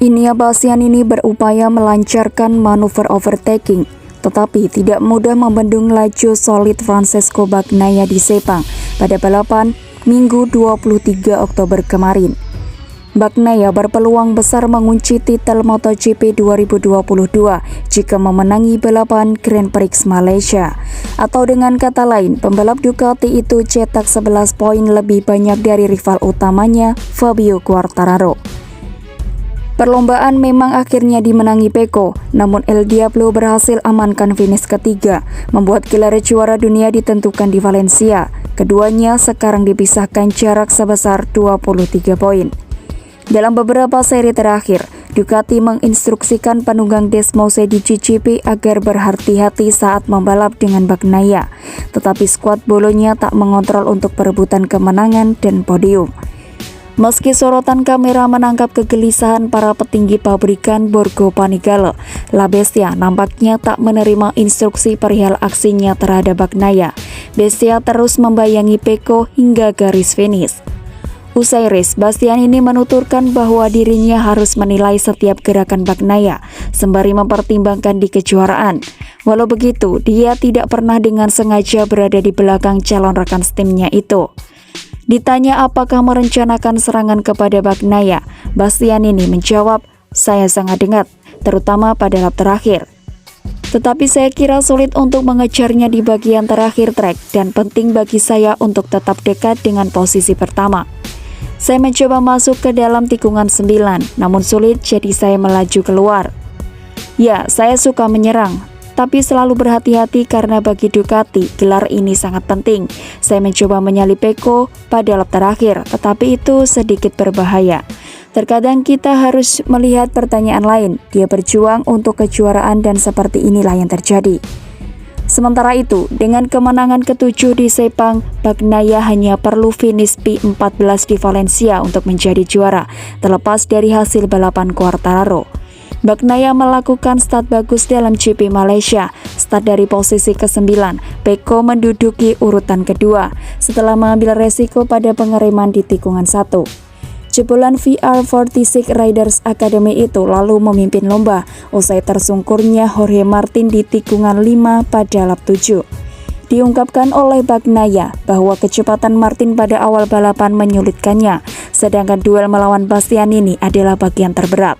Inia Bastianini berupaya melancarkan manuver overtaking, tetapi tidak mudah membendung laju solid Francesco Bagnaia di Sepang pada balapan Minggu 23 Oktober kemarin. Bagnaia berpeluang besar mengunci titel MotoGP 2022 jika memenangi balapan Grand Prix Malaysia. Atau dengan kata lain, pembalap Ducati itu cetak 11 poin lebih banyak dari rival utamanya, Fabio Quartararo. Perlombaan memang akhirnya dimenangi Pecco, namun El Diablo berhasil amankan finish ketiga, membuat gelar juara dunia ditentukan di Valencia. Keduanya sekarang dipisahkan jarak sebesar 23 poin. Dalam beberapa seri terakhir, Ducati menginstruksikan penunggang Desmose di GP agar berhati-hati saat membalap dengan Bagnaia, tetapi skuad Bolonya tak mengontrol untuk perebutan kemenangan dan podium. Meski sorotan kamera menangkap kegelisahan para petinggi pabrikan Borgo Panigale, La Bestia nampaknya tak menerima instruksi perihal aksinya terhadap Bagnaia. Bestia terus membayangi Pecco hingga garis finish. Usai race, Bastianini menuturkan bahwa dirinya harus menilai setiap gerakan Bagnaia, sembari mempertimbangkan di kejuaraan. Walau begitu, dia tidak pernah dengan sengaja berada di belakang calon rekan timnya itu. Ditanya apakah merencanakan serangan kepada Bagnaia, Bastianini menjawab, "Saya sangat dekat, terutama pada lap terakhir. Tetapi saya kira sulit untuk mengejarnya di bagian terakhir trek dan penting bagi saya untuk tetap dekat dengan posisi pertama. Saya mencoba masuk ke dalam tikungan 9, namun sulit jadi saya melaju keluar. Ya, saya suka menyerang, tapi selalu berhati-hati karena bagi Ducati, gelar ini sangat penting. Saya mencoba menyalip Pecco pada lap terakhir, tetapi itu sedikit berbahaya. Terkadang kita harus melihat pertanyaan lain, dia berjuang untuk kejuaraan dan seperti inilah yang terjadi." Sementara itu, dengan kemenangan ke-7 di Sepang, Bagnaia hanya perlu finish P14 di Valencia untuk menjadi juara, terlepas dari hasil balapan Quartararo. Bagnaia melakukan start bagus dalam GP Malaysia, start dari posisi ke-9, Pecco menduduki urutan kedua, setelah mengambil resiko pada pengereman di tikungan 1. Jebolan VR46 Riders Academy itu lalu memimpin lomba, usai tersungkurnya Jorge Martin di tikungan 5 pada lap 7. Diungkapkan oleh Bagnaia bahwa kecepatan Martin pada awal balapan menyulitkannya, sedangkan duel melawan Bastianini adalah bagian terberat.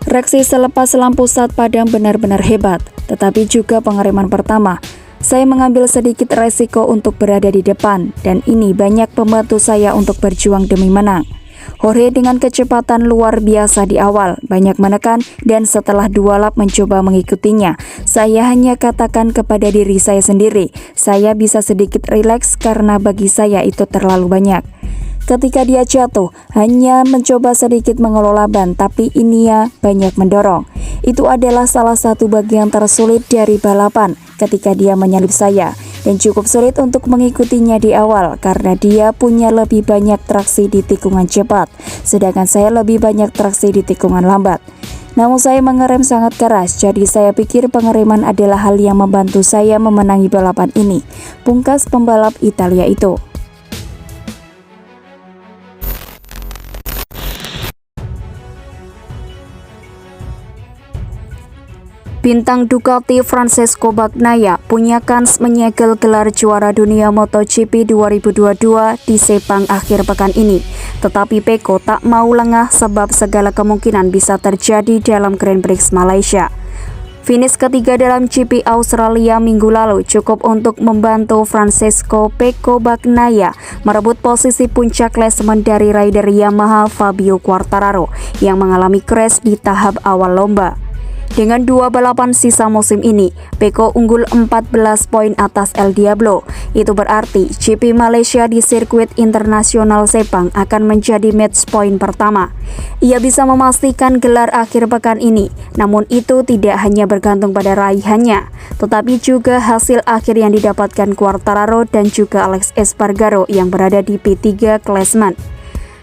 Reaksi selepas lampu start padam benar-benar hebat, tetapi juga pengereman pertama. Saya mengambil sedikit resiko untuk berada di depan, dan ini banyak membantu saya untuk berjuang demi menang. Jorge dengan kecepatan luar biasa di awal, banyak menekan, dan setelah 2 lap mencoba mengikutinya. Saya hanya katakan kepada diri saya sendiri, saya bisa sedikit rileks karena bagi saya itu terlalu banyak. Ketika dia jatuh, hanya mencoba sedikit mengelola ban, tapi Inia banyak mendorong. Itu adalah salah satu bagian tersulit dari balapan ketika dia menyalip saya, dan cukup sulit untuk mengikutinya di awal karena dia punya lebih banyak traksi di tikungan cepat, sedangkan saya lebih banyak traksi di tikungan lambat. Namun saya mengerem sangat keras, jadi saya pikir pengereman adalah hal yang membantu saya memenangi balapan ini," pungkas pembalap Italia itu. Bintang Ducati Francesco Bagnaia punya kans menyegel gelar juara dunia MotoGP 2022 di Sepang akhir pekan ini. Tetapi Pecco tak mau lengah sebab segala kemungkinan bisa terjadi dalam Grand Prix Malaysia. Finish ketiga dalam GP Australia minggu lalu cukup untuk membantu Francesco Pecco Bagnaia merebut posisi puncak klasemen dari rider Yamaha Fabio Quartararo yang mengalami crash di tahap awal lomba. Dengan 2 balapan sisa musim ini, Pecco unggul 14 poin atas El Diablo. Itu berarti GP Malaysia di sirkuit internasional Sepang akan menjadi match point pertama. Ia bisa memastikan gelar akhir pekan ini, namun itu tidak hanya bergantung pada raihannya, tetapi juga hasil akhir yang didapatkan Quartararo dan juga Alex Espargaro yang berada di P3 klasemen.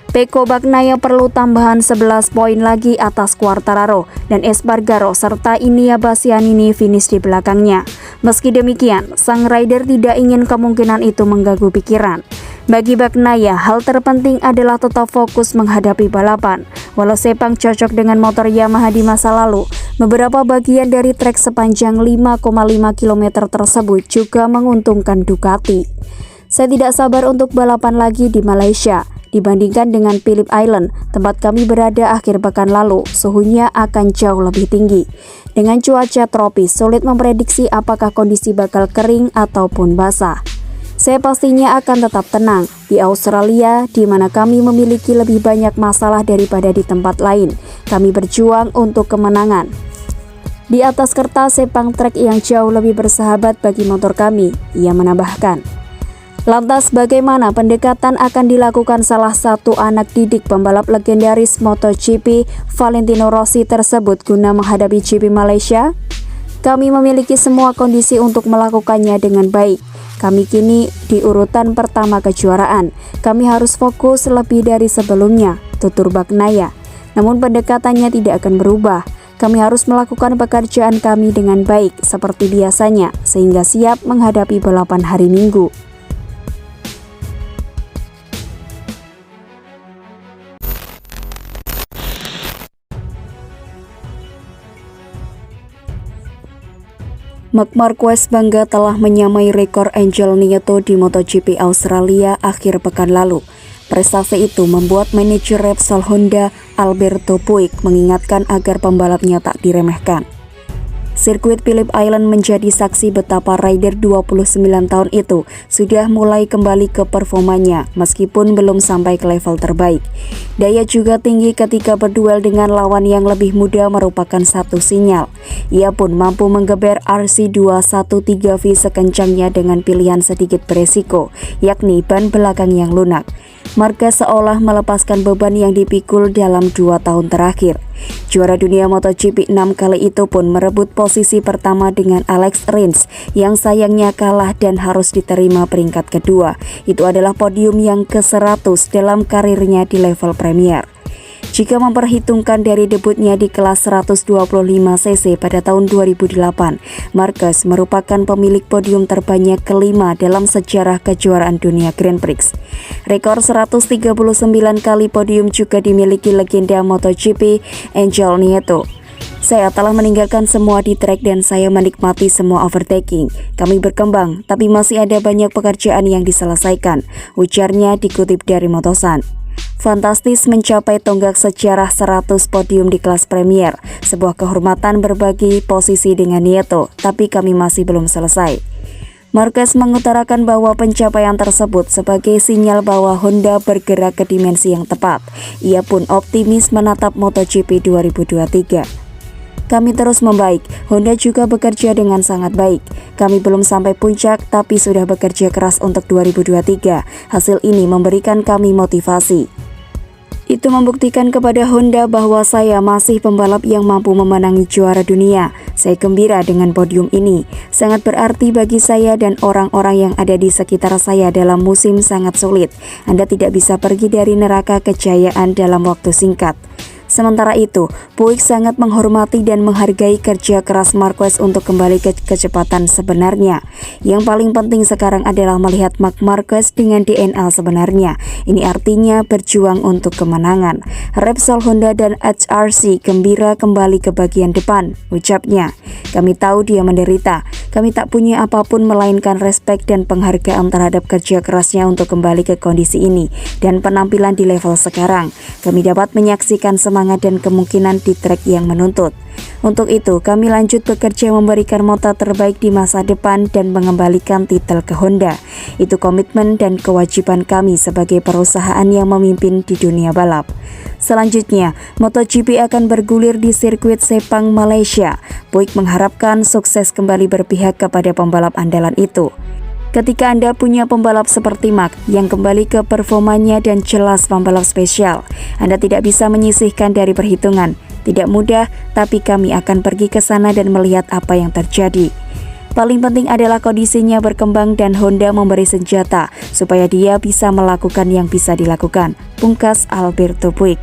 Pecco Bagnaia perlu tambahan 11 poin lagi atas Quartararo dan Espargaro serta Inia Bastianini finish di belakangnya. Meski demikian, sang rider tidak ingin kemungkinan itu mengganggu pikiran. Bagi Bagnaia, hal terpenting adalah tetap fokus menghadapi balapan. Walau Sepang cocok dengan motor Yamaha di masa lalu, beberapa bagian dari trek sepanjang 5,5 km tersebut juga menguntungkan Ducati. Saya tidak sabar untuk balapan lagi di Malaysia. Dibandingkan dengan Phillip Island, tempat kami berada akhir pekan lalu, suhunya akan jauh lebih tinggi. Dengan cuaca tropis, sulit memprediksi apakah kondisi bakal kering ataupun basah. Saya pastinya akan tetap tenang di Australia, di mana kami memiliki lebih banyak masalah daripada di tempat lain. Kami berjuang untuk kemenangan. Di atas kertas, Sepang trek yang jauh lebih bersahabat bagi motor kami, ia menambahkan. Lantas bagaimana pendekatan akan dilakukan salah satu anak didik pembalap legendaris MotoGP Valentino Rossi tersebut guna menghadapi GP Malaysia? Kami memiliki semua kondisi untuk melakukannya dengan baik. Kami kini di urutan pertama kejuaraan. Kami harus fokus lebih dari sebelumnya, tutur Bagnaia. Namun pendekatannya tidak akan berubah. Kami harus melakukan pekerjaan kami dengan baik seperti biasanya sehingga siap menghadapi balapan hari Minggu. Marc Marquez bangga telah menyamai rekor Angel Nieto di MotoGP Australia akhir pekan lalu. Prestasi itu membuat manajer Repsol Honda Alberto Puig mengingatkan agar pembalapnya tak diremehkan. Sirkuit Phillip Island menjadi saksi betapa rider 29 tahun itu sudah mulai kembali ke performanya meskipun belum sampai ke level terbaik. Daya juga tinggi ketika berduel dengan lawan yang lebih muda merupakan satu sinyal. Ia pun mampu menggeber RC213V sekencangnya dengan pilihan sedikit beresiko, yakni ban belakang yang lunak. Marquez seolah melepaskan beban yang dipikul dalam 2 tahun terakhir. Juara dunia MotoGP 6 kali itu pun merebut posisi pertama dengan Alex Rins yang sayangnya kalah dan harus diterima peringkat kedua. Itu adalah podium yang ke-100 dalam karirnya di level Premier. Jika memperhitungkan dari debutnya di kelas 125cc pada tahun 2008, Marquez merupakan pemilik podium terbanyak kelima dalam sejarah kejuaraan dunia Grand Prix. Rekor 139 kali podium juga dimiliki legenda MotoGP Angel Nieto. Saya telah meninggalkan semua di trek dan saya menikmati semua overtaking. Kami berkembang, tapi masih ada banyak pekerjaan yang diselesaikan, ujarnya dikutip dari Motosan. Fantastis mencapai tonggak sejarah 100 podium di kelas Premier, sebuah kehormatan berbagi posisi dengan Nieto, tapi kami masih belum selesai. Marquez mengutarakan bahwa pencapaian tersebut sebagai sinyal bahwa Honda bergerak ke dimensi yang tepat. Ia pun optimis menatap MotoGP 2023. Kami terus membaik, Honda juga bekerja dengan sangat baik. Kami belum sampai puncak, tapi sudah bekerja keras untuk 2023. Hasil ini memberikan kami motivasi. Itu membuktikan kepada Honda bahwa saya masih pembalap yang mampu memenangi juara dunia. Saya gembira dengan podium ini. Sangat berarti bagi saya dan orang-orang yang ada di sekitar saya dalam musim sangat sulit. Anda tidak bisa pergi dari neraka kejayaan dalam waktu singkat. Sementara itu, Puig sangat menghormati dan menghargai kerja keras Marquez untuk kembali ke kecepatan sebenarnya. Yang paling penting sekarang adalah melihat Marc Marquez dengan DNA sebenarnya. Ini artinya berjuang untuk kemenangan. Repsol Honda dan HRC gembira kembali ke bagian depan, ucapnya. Kami tahu dia menderita. Kami tak punya apapun melainkan respek dan penghargaan terhadap kerja kerasnya untuk kembali ke kondisi ini dan penampilan di level sekarang. Kami dapat menyaksikan semangat dan kemungkinan di trek yang menuntut. Untuk itu, kami lanjut bekerja memberikan motor terbaik di masa depan dan mengembalikan titel ke Honda. Itu komitmen dan kewajiban kami sebagai perusahaan yang memimpin di dunia balap. Selanjutnya, MotoGP akan bergulir di sirkuit Sepang, Malaysia. Puig mengharapkan sukses kembali berpihak kepada pembalap andalan itu. Ketika Anda punya pembalap seperti Marc yang kembali ke performanya dan jelas pembalap spesial, Anda tidak bisa menyisihkan dari perhitungan. Tidak mudah, tapi kami akan pergi ke sana dan melihat apa yang terjadi. Paling penting adalah kondisinya berkembang dan Honda memberi senjata supaya dia bisa melakukan yang bisa dilakukan, pungkas Alberto Puig.